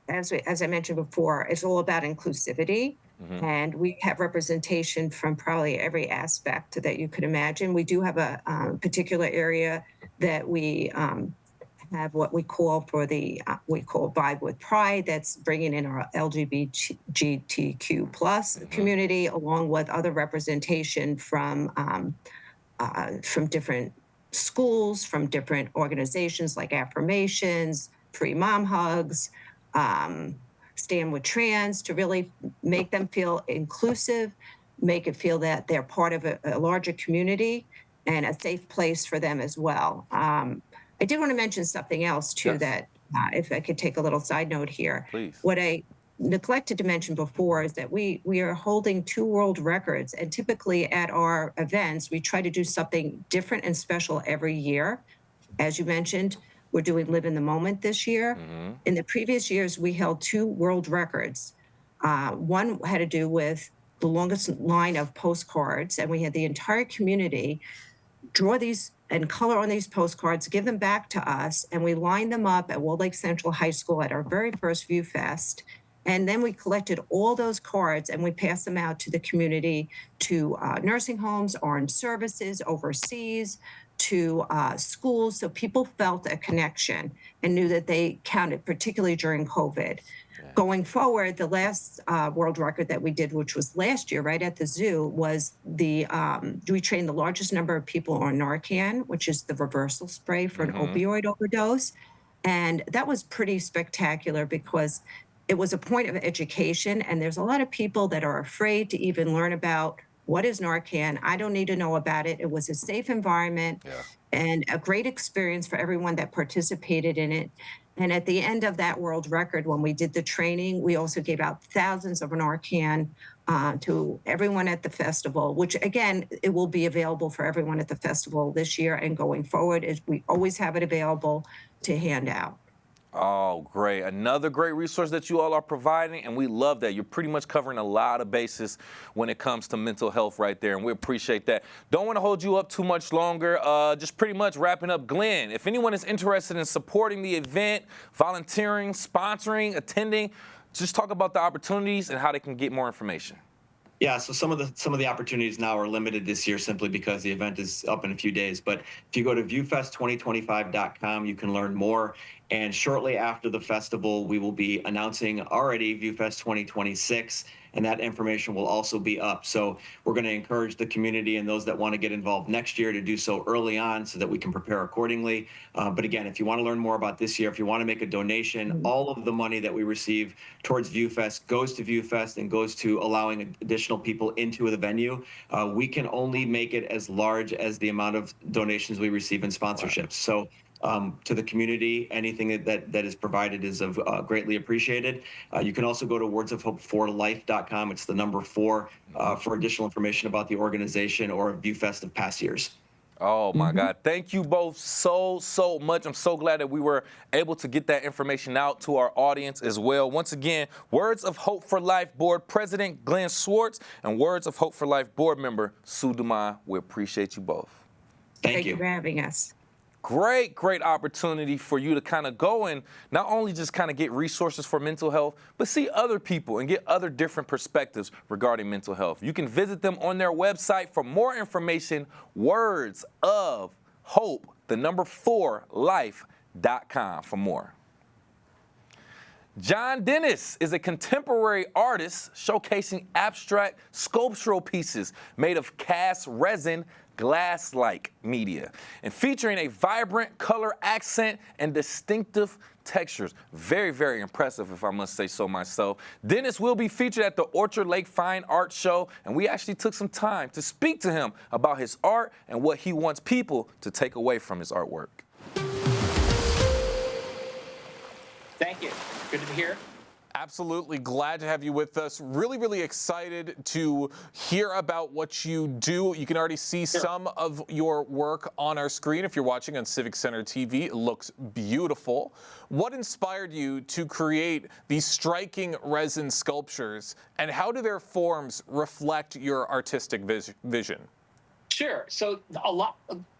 Speaker 16: as I mentioned before, it's all about inclusivity. And we have representation from probably every aspect that you could imagine. We do have a particular area that we have what we call we call Vibe with Pride. That's bringing in our LGBTQ plus community, along with other representation from different schools, from different organizations like Affirmations, Pre-Mom Hugs, Stand with Trans, to really make them feel inclusive, make it feel that they're part of a larger community and a safe place for them as well. I did want to mention something else too, that if I could take a little side note here.
Speaker 2: Please.
Speaker 16: What I neglected to mention before is that we are holding 2 world records, and typically at our events, we try to do something different and special every year. As you mentioned, we're doing Live in the Moment this year. In the previous years, we held 2 world records. One had to do with the longest line of postcards, and we had the entire community draw these and color on these postcards, give them back to us, and we lined them up at Wold Lake Central High School at our very first View Fest. And then we collected all those cards and we passed them out to the community, to nursing homes, orange services overseas, to schools, so people felt a connection and knew that they counted, particularly during COVID. Going forward, the last world record that we did, which was last year, right at the zoo, was we trained the largest number of people on Narcan, which is the reversal spray for an opioid overdose. And that was pretty spectacular because it was a point of education. And there's a lot of people that are afraid to even learn about what is Narcan. I don't need to know about it. It was a safe environment and a great experience for everyone that participated in it. And at the end of that world record, when we did the training, we also gave out thousands of Narcan to everyone at the festival, which again, it will be available for everyone at the festival this year and going forward. We always have it available to hand out.
Speaker 2: Oh, great. Another great resource that you all are providing, and we love that. You're pretty much covering a lot of bases when it comes to mental health right there, and we appreciate that. Don't want to hold you up too much longer. Just pretty much wrapping up, Glenn, if anyone is interested in supporting the event, volunteering, sponsoring, attending, just talk about the opportunities and how they can get more information.
Speaker 15: Yeah, so some of the opportunities now are limited this year simply because the event is up in a few days. But if you go to viewfest2025.com, you can learn more. And shortly after the festival, we will be announcing already ViewFest 2026. and that information will also be up. So we're going to encourage the community and those that want to get involved next year to do so early on so that we can prepare accordingly. But again, if you want to learn more about this year, if you want to make a donation, all of the money that we receive towards ViewFest goes to ViewFest and goes to allowing additional people into the venue. We can only make it as large as the amount of donations we receive in sponsorships. So to the community, anything that is provided is greatly appreciated. You can also go to wordsofhopeforlife.com. It's the number 4 for additional information about the organization or ViewFest of past years.
Speaker 2: Oh my God. Thank you both so much. I'm so glad that we were able to get that information out to our audience as well. Once again, Words of Hope for Life Board President Glenn Swartz and Words of Hope for Life Board Member Sue Dumas. We appreciate you both.
Speaker 15: Thank you
Speaker 16: for having us.
Speaker 2: Great opportunity for you to kind of go and not only just kind of get resources for mental health, but see other people and get other different perspectives regarding mental health. You can visit them on their website for more information, Words of Hope, the number 4 life.com for more. John Dennis is a contemporary artist showcasing abstract sculptural pieces made of cast resin glass-like media and featuring a vibrant color accent and distinctive textures. Very impressive, if I must say so myself. Dennis will be featured at the Orchard Lake Fine Art Show, and we actually took some time to speak to him about his art and what he wants people to take away from his artwork.
Speaker 17: Thank you. Good to be here.
Speaker 8: Absolutely glad to have you with us. Really excited to hear about what you do. You can already see some of your work on our screen if you're watching on Civic Center TV. It looks beautiful. What inspired you to create these striking resin sculptures, and how do their forms reflect your artistic vision?
Speaker 17: Sure. So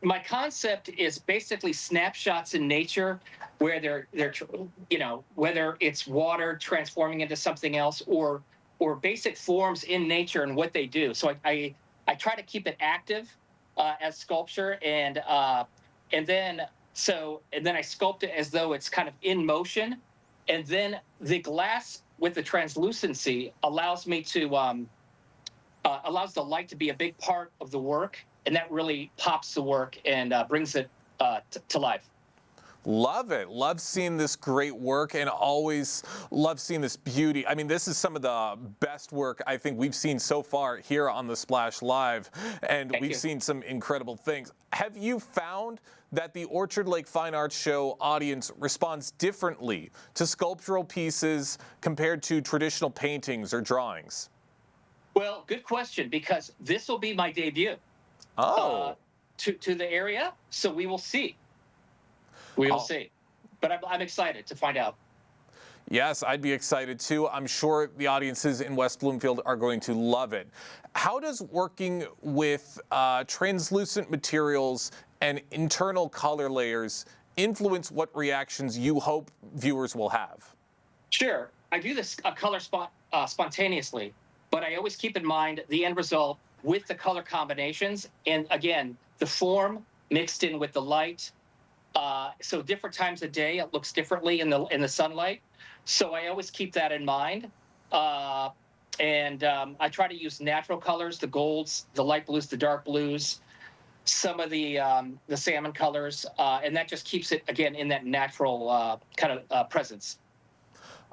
Speaker 17: my concept is basically snapshots in nature where they're whether it's water transforming into something else or basic forms in nature and what they do. So I try to keep it active as sculpture and then I sculpt it as though it's kind of in motion, and then the glass with the translucency allows me to allows the light to be a big part of the work, and that really pops the work and brings it to life.
Speaker 8: Love it. Love seeing this great work and always love seeing this beauty. I mean, this is some of the best work I think we've seen so far here on the Splash Live, and we've seen some incredible things. Have you found that the Orchard Lake Fine Arts Show audience responds differently to sculptural pieces compared to traditional paintings or drawings?
Speaker 17: Well, good question, because this will be my debut to the area, so we will see. We will see. But I'm excited to find out.
Speaker 8: Yes, I'd be excited too. I'm sure the audiences in West Bloomfield are going to love it. How does working with translucent materials and internal color layers influence what reactions you hope viewers will have?
Speaker 17: Sure. I do this color spontaneously, but I always keep in mind the end result with the color combinations. And again, the form mixed in with the light. So different times of day, it looks differently in the sunlight. So I always keep that in mind. I try to use natural colors, the golds, the light blues, the dark blues, some of the salmon colors, and that just keeps it, again, in that natural kind of presence.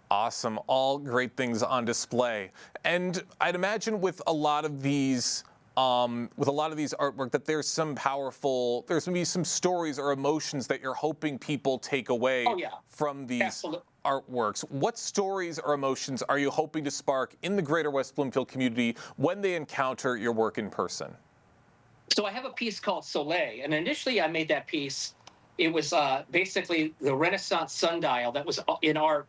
Speaker 8: Awesome. All great things on display. And I'd imagine with a lot of these artwork that there's going to be some stories or emotions that you're hoping people take away from these artworks. What stories or emotions are you hoping to spark in the Greater West Bloomfield community when they encounter your work in person?
Speaker 17: So I have a piece called Soleil, and initially I made that piece. It was basically the Renaissance sundial that was in art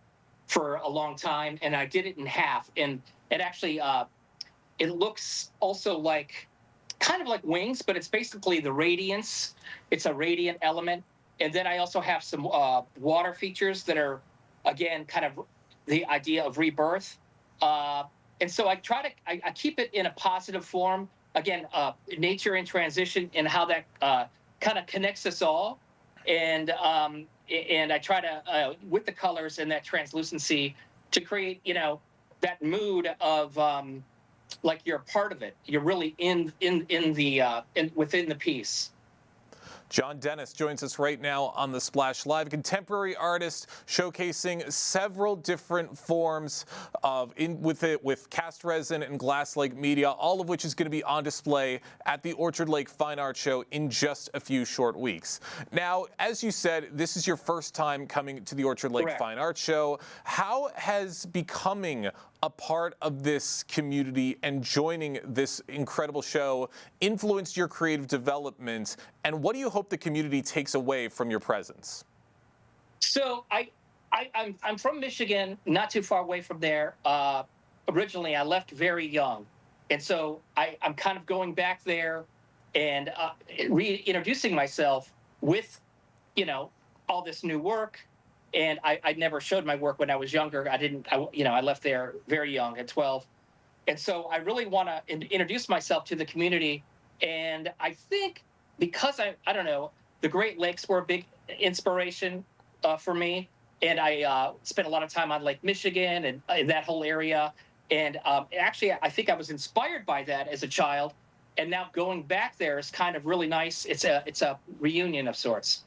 Speaker 17: for a long time, and I did it in half, and it actually it looks also like kind of like wings, but it's basically the radiance. It's a radiant element, and then I also have some water features that are, again, kind of the idea of rebirth. And so I keep it in a positive form. Again, nature in transition and how that kind of connects us all. And I try to, with the colors and that translucency, to create, that mood of like you're a part of it. You're really within the piece.
Speaker 8: John Dennis joins us right now on the Splash Live, contemporary artist showcasing several different forms of with cast resin and glass lake media, all of which is going to be on display at the Orchard Lake Fine Art Show in just a few short weeks. Now, as you said, this is your first time coming to the Orchard Lake
Speaker 17: Correct.
Speaker 8: Fine Art Show. How has becoming a part of this community and joining this incredible show influenced your creative development, and what do you hope the community takes away from your presence?
Speaker 17: So I'm from Michigan, not too far away from there. Originally, I left very young, and so I'm kind of going back there and reintroducing myself with, all this new work. And I never showed my work when I was younger. I left there very young at 12. And so I really want to introduce myself to the community. And I think because I don't know, the Great Lakes were a big inspiration for me. And I spent a lot of time on Lake Michigan and in that whole area. And actually, I think I was inspired by that as a child. And now going back there is kind of really nice. It's a reunion of sorts.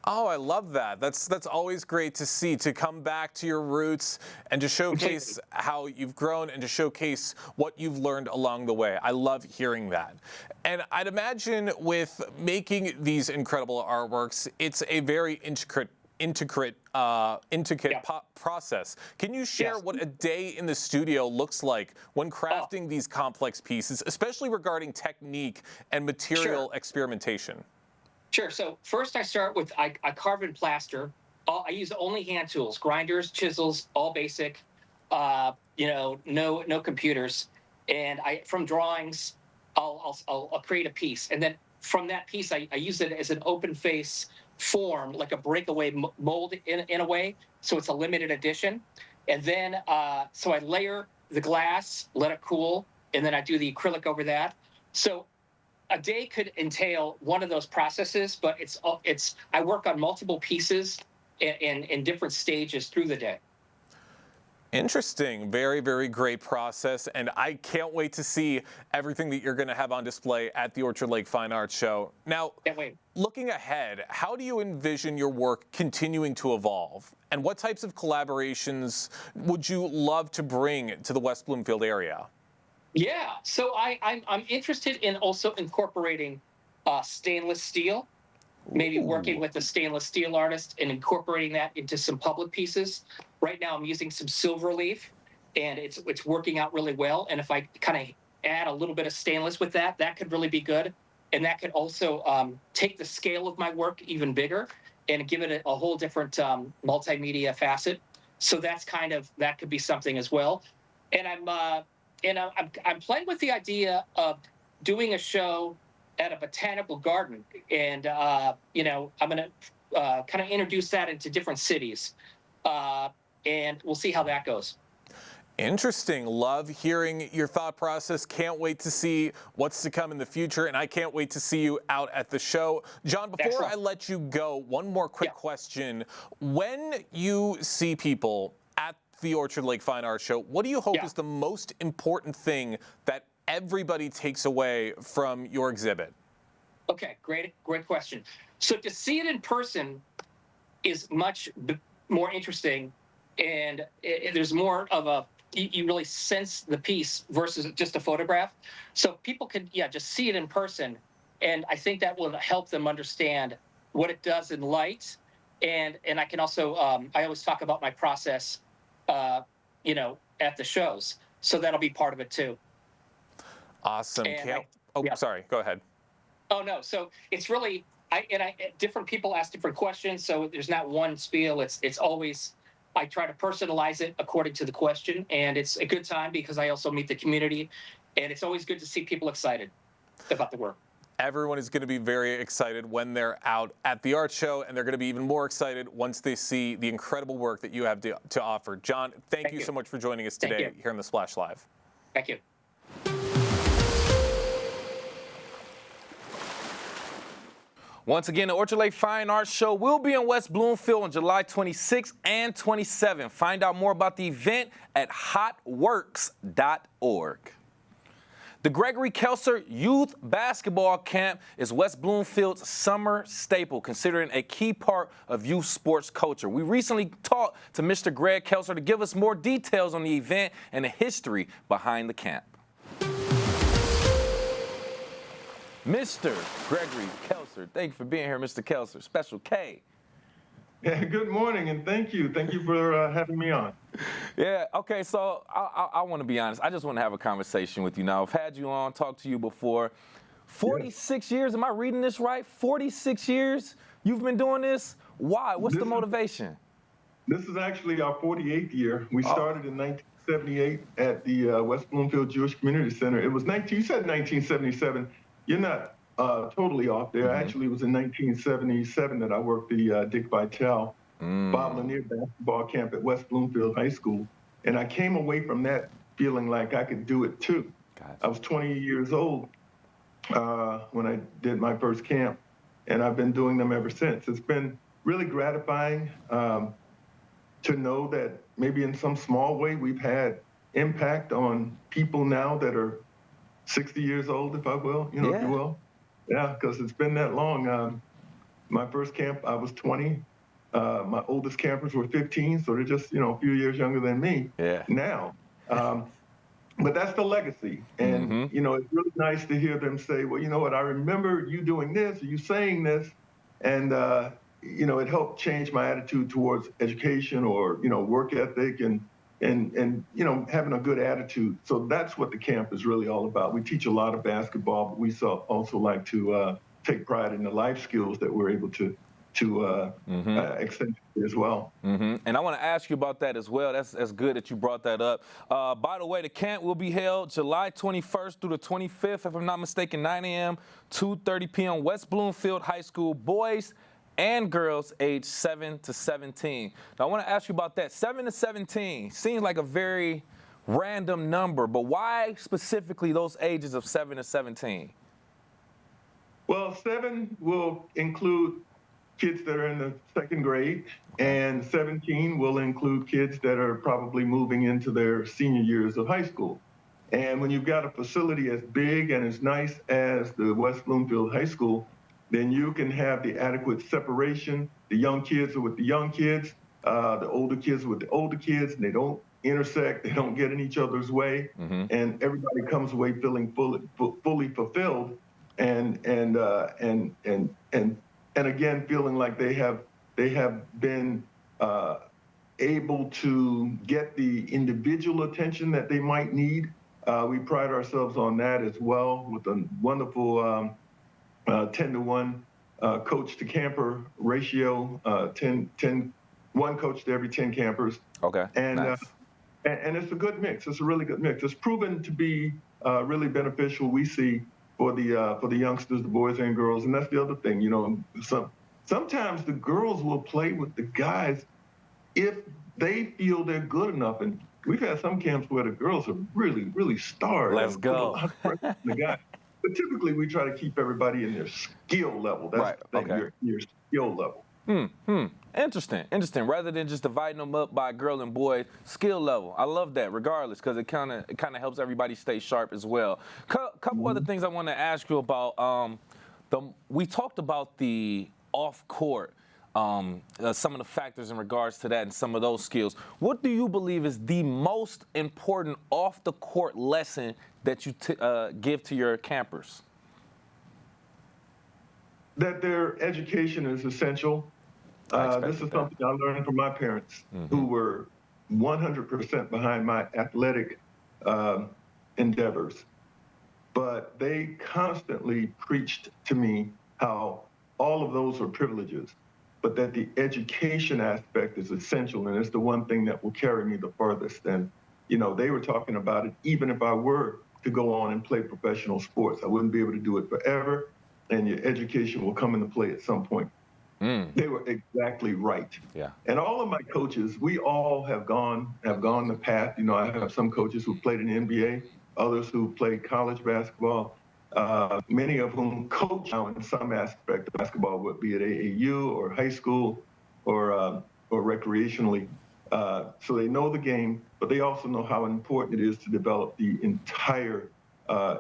Speaker 8: Oh, I love that. That's always great to see, to come back to your roots and to showcase how you've grown and to showcase what you've learned along the way. I love hearing that. And I'd imagine with making these incredible artworks, it's a very intricate process. Can you share what a day in the studio looks like when crafting these complex pieces, especially regarding technique and material experimentation?
Speaker 17: Sure. So first I start with, I carve and plaster. I use only hand tools, grinders, chisels, all basic, no computers. And from drawings, I'll create a piece. And then from that piece, I use it as an open face form, like a breakaway mold in a way. So it's a limited edition. And then, so I layer the glass, let it cool, and then I do the acrylic over that. So a day could entail one of those processes, but I work on multiple pieces in different stages through the day.
Speaker 8: Interesting. Very, very great process. And I can't wait to see everything that you're going to have on display at the Orchard Lake Fine Arts Show. Now, looking ahead, how do you envision your work continuing to evolve? And what types of collaborations would you love to bring to the West Bloomfield area?
Speaker 17: Yeah, so I'm interested in also incorporating stainless steel, maybe working with a stainless steel artist and incorporating that into some public pieces. Right now I'm using some silver leaf, and it's working out really well. And if I kind of add a little bit of stainless with that, that could really be good. And that could also take the scale of my work even bigger and give it a whole different multimedia facet. So that could be something as well. And I'm playing with the idea of doing a show at a botanical garden, and I'm going to kind of introduce that into different cities, and we'll see how that goes.
Speaker 8: Interesting. Love hearing your thought process. Can't wait to see what's to come in the future, and I can't wait to see you out at the show. John, before I let you go, one more quick question. When you see people at the Orchard Lake Fine Arts Show, what do you hope is the most important thing that everybody takes away from your exhibit?
Speaker 17: Okay, great question. So to see it in person is much more interesting, and there's more of you really sense the piece versus just a photograph. So people can just see it in person, and I think that will help them understand what it does in light. And I can also I always talk about my process at the shows. So that'll be part of it too.
Speaker 8: Awesome. Sorry, go ahead.
Speaker 17: Oh no, so it's really, different people ask different questions, so there's not one spiel. It's always, I try to personalize it according to the question, and it's a good time because I also meet the community, and it's always good to see people excited about the work.
Speaker 8: Everyone is going to be very excited when they're out at the art show, and they're going to be even more excited once they see the incredible work that you have to offer. John, thank you so much for joining us today here on the Splash Live.
Speaker 17: Thank you.
Speaker 2: Once again, the Orchard Lake Fine Arts Show will be in West Bloomfield on July 26th and 27th. Find out more about the event at hotworks.org. The Gregory Kelser Youth Basketball Camp is West Bloomfield's summer staple, considering a key part of youth sports culture. We recently talked to Mr. Greg Kelser to give us more details on the event and the history behind the camp. Mr. Gregory Kelser, thank you for being here, Mr. Kelser, Special K.
Speaker 18: Yeah, good morning, and thank you. Thank you for having me on.
Speaker 2: Yeah, okay, so I want to be honest. I just want to have a conversation with you now. I've had you on, talked to you before. 46 years, am I reading this right? 46 years you've been doing this? Why? What's the motivation?
Speaker 18: This is actually our 48th year. We started in 1978 at the West Bloomfield Jewish Community Center. It was you said 1977. You're not totally off there. Actually, it was in 1977 that I worked the Dick Vitale Bob Lanier basketball camp at West Bloomfield High School. And I came away from that feeling like I could do it too. Gotcha. I was 20 years old when I did my first camp, and I've been doing them ever since. It's been really gratifying to know that maybe in some small way we've had impact on people now that are 60 years old, if I will, if you will. Yeah, because it's been that long. My first camp, I was 20. My oldest campers were 15, so they're just, a few years younger than me now. But that's the legacy. And, it's really nice to hear them say, well, you know what, I remember you doing this, or you saying this, and, it helped change my attitude towards education or, work ethic and having a good attitude. So that's what the camp is really all about. We teach a lot of basketball, but we also like to take pride in the life skills that we're able to extend as well.
Speaker 2: And I want to ask you about that as well. That's good that you brought that up. By the way, the camp will be held July 21st through the 25th, if I'm not mistaken, 9 a.m., 2:30 p.m., West Bloomfield High School, boys and girls aged 7 to 17. Now, I want to ask you about that. 7 to 17 seems like a very random number, but why specifically those ages of 7 to 17?
Speaker 18: Well, 7 will include kids that are in the second grade, and 17 will include kids that are probably moving into their senior years of high school. And when you've got a facility as big and as nice as the West Bloomfield High School, then you can have the adequate separation. The young kids are with the young kids, the older kids are with the older kids, and they don't intersect, they don't get in each other's way, and everybody comes away feeling fully fulfilled, and again feeling like they have been able to get the individual attention that they might need. We pride ourselves on that as well with a wonderful 10-to-1 coach to camper ratio, 1 coach to every 10 campers.
Speaker 2: Okay.
Speaker 18: And
Speaker 2: nice.
Speaker 18: And it's a good mix. It's a really good mix. It's proven to be really beneficial, we see, for the youngsters, the boys and girls. And that's the other thing, sometimes the girls will play with the guys if they feel they're good enough. And we've had some camps where the girls are really, really stars.
Speaker 2: Let's go.
Speaker 18: The guys. But typically, we try to keep everybody in their skill level. That's the thing, your skill level.
Speaker 2: Interesting. Rather than just dividing them up by girl and boy skill level. I love that, regardless, because it kind of helps everybody stay sharp as well. Couple other things I want to ask you about. We talked about the off-court, some of the factors in regards to that and some of those skills. What do you believe is the most important off-the-court lesson that you give to your campers?
Speaker 18: That their education is essential. This is something I learned from my parents, who were 100% behind my athletic endeavors. But they constantly preached to me how all of those are privileges, but that the education aspect is essential, and it's the one thing that will carry me the furthest. And, they were talking about it, even if I were to go on and play professional sports, I wouldn't be able to do it forever, and your education will come into play at some point. They were exactly right.
Speaker 2: Yeah.
Speaker 18: And all of my coaches, we all have gone the path. I have some coaches who played in the NBA, others who played college basketball, many of whom coach now in some aspect of basketball, would be at AAU or high school or recreationally. So they know the game, but they also know how important it is to develop the entire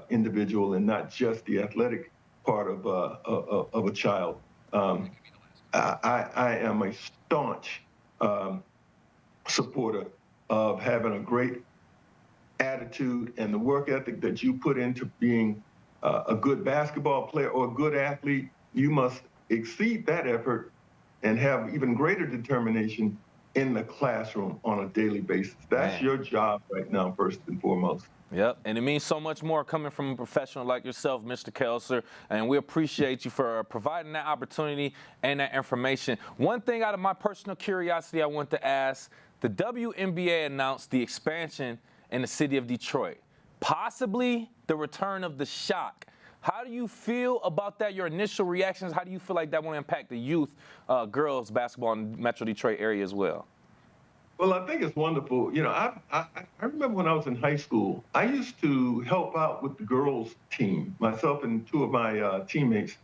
Speaker 18: individual and not just the athletic part of a child. I am a staunch supporter of having a great attitude and the work ethic that you put into being a good basketball player or a good athlete. You must exceed that effort and have even greater determination in the classroom on a daily basis. That's your job right now, first and foremost.
Speaker 2: Yep, and it means so much more coming from a professional like yourself, Mr. Kelser, and we appreciate you for providing that opportunity and that information. One thing out of my personal curiosity I want to ask, the WNBA announced the expansion in the city of Detroit, possibly the return of the Shock. How do you feel about that, your initial reactions? How do you feel like that will impact the youth girls basketball in the Metro Detroit area as well?
Speaker 18: Well, I think it's wonderful. You know, I remember when I was in high school, I used to help out with the girls' team. Myself and two of my teammates,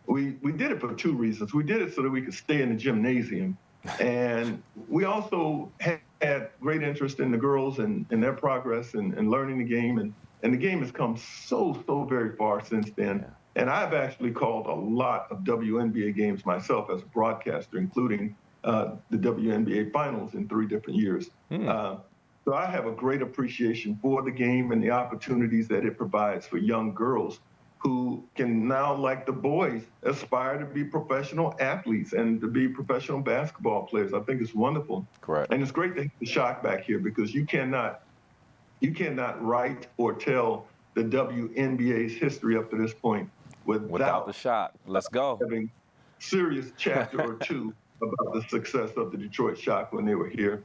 Speaker 18: we did it for two reasons. We did it so that we could stay in the gymnasium. And we also had great interest in the girls and their progress and learning the game. And the game has come so very far since then. Yeah. And I've actually called a lot of WNBA games myself as a broadcaster, including the WNBA finals in 3 different years. So I have a great appreciation for the game and the opportunities that it provides for young girls who can now, like the boys, aspire to be professional athletes and to be professional basketball players. I think it's wonderful.
Speaker 2: Correct.
Speaker 18: And it's great to have the Shock back here because you cannot write or tell the WNBA's history up to this point without
Speaker 2: the Shock. Let's go.
Speaker 18: Having serious chapter or two about the success of the Detroit Shock when they were here,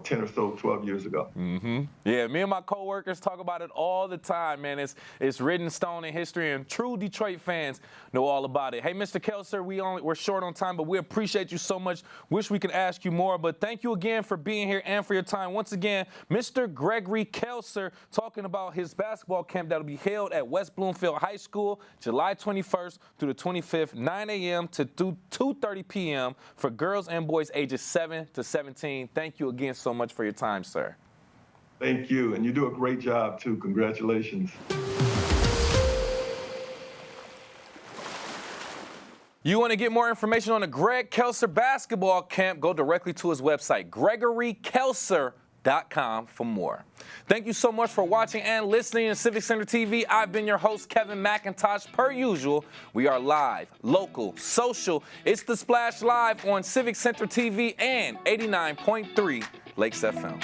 Speaker 18: 10 or so, 12 years ago.
Speaker 2: Mm-hmm. Yeah, me and my coworkers talk about it all the time, man. It's written in stone in history, and true Detroit fans know all about it. Hey, Mr. Kelser, we're short on time, but we appreciate you so much. Wish we could ask you more, but thank you again for being here and for your time. Once again, Mr. Gregory Kelser talking about his basketball camp that will be held at West Bloomfield High School, July 21st through the 25th, 9 a.m. to 2:30 p.m. for girls and boys ages 7 to 17. Thank you again so much for your time, sir.
Speaker 18: Thank you, and you do a great job, too. Congratulations.
Speaker 2: You want to get more information on the Greg Kelser basketball camp, go directly to his website, GregoryKelser.com for more. Thank you so much for watching and listening to Civic Center TV. I've been your host, Kevin McIntosh. Per usual, we are live, local, social. It's The Splash Live on Civic Center TV and 89.3 Lakes FM.